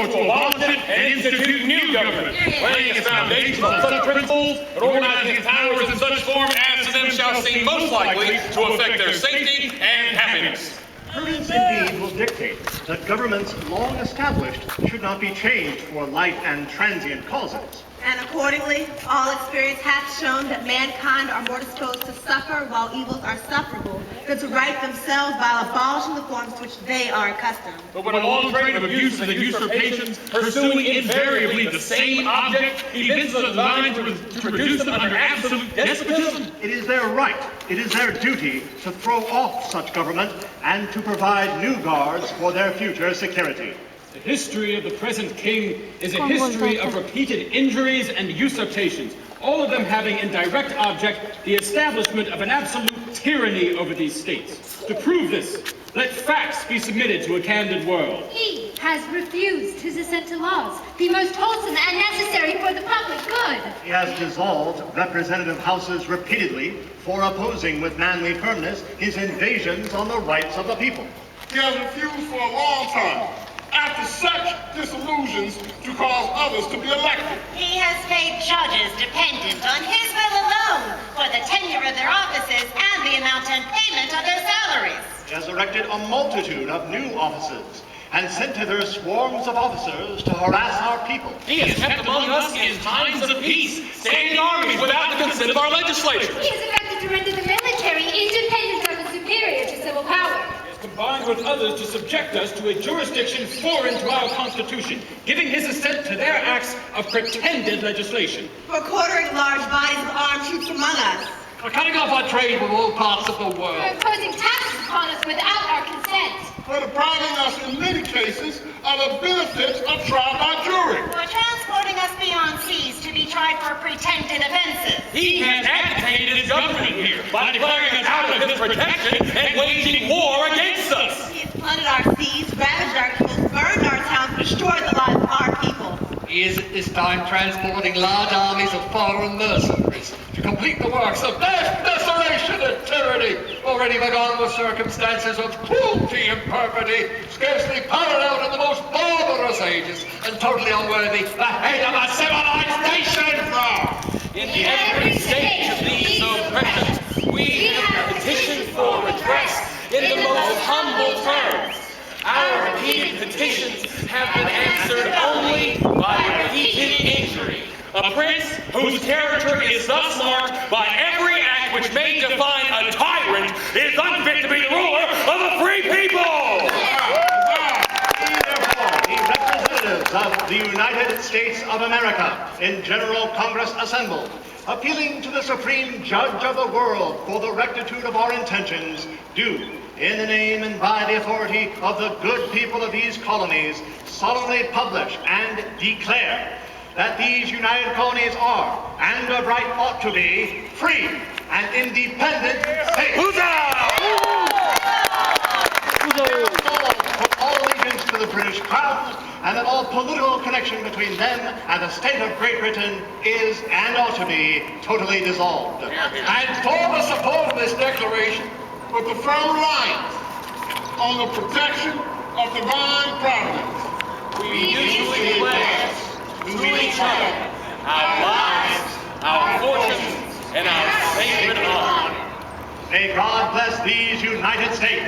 both to abolish it and institute new government, laying its foundations on such principles and organizing its powers in such form as to them shall seem most likely to affect their safety and happiness. Prudence indeed will dictate that governments long established should not be changed for light and transient causes. And accordingly, all experience hath shown that mankind are more disposed to suffer while evils are sufferable than to right themselves by abolishing the forms to which they are accustomed. But when a long train of abuses and usurpations, pursuing invariably the same object, evinces a design to reduce them under absolute despotism, it is their right, it is their duty to throw off such government and to provide new guards for their future security. The history of the present king is a history of repeated injuries and usurpations, all of them having in direct object the establishment of an absolute tyranny over these states. To prove this, let facts be submitted to a candid world. He has refused his assent to laws, the most wholesome and necessary for the public good. He has dissolved representative houses repeatedly for opposing with manly firmness his invasions on the rights of the people. He has refused for a long time, after such disillusions, to cause others to be elected. He has made judges dependent on his will alone for the tenure of their offices and the amount and payment of their salaries. He has erected a multitude of new offices and sent hither swarms of officers to harass our people. he has kept among us in times of peace, standing armies without the consent of our legislatures. He has effected to render the military independent of and superior to civil power. Combined with others to subject us to a jurisdiction foreign to our Constitution, giving his assent to their acts of pretended legislation. For quartering large bodies of armed troops among us. For cutting off our trade with all parts of the For world. imposing taxes upon us without our consent. For depriving us in many cases of the benefits of trial by jury. For transporting us beyond seas to be tried for pretended offenses. He has agitated his government here by declaring us out of his protection and waging war against us. He has plundered our seas, ravaged our coasts, burned our towns, destroyed the lives of our people. He is at this time transporting large armies of foreign mercenaries to complete the works of desolation and tyranny, already begun with circumstances of cruelty and perfidy, scarcely paralleled in the most barbarous ages, and totally unworthy the head of a civilized nation. In every stage of these oppressions, we have petitioned for redress in the most humble terms. Our repeated petitions have been answered only by repeated injury. A prince whose character is thus marked by every act which may define a tyrant is unfit to be the ruler of a free people. The representatives of the United States of America in General Congress assembled, appealing to the Supreme Judge of the world for the rectitude of our intentions, do, in the name and by the authority of the good people of these colonies, solemnly publish and declare that these united colonies are, and of right ought to be, free and independent states. From all allegiance to the British Crown, and that all political connection between them and the state of Great Britain is, and ought to be, totally dissolved. And for the support of this declaration, with the firm reliance on the protection of divine providence, We usually pledge to each other our lives, our fortunes, and our sacred honor. May God bless these United States.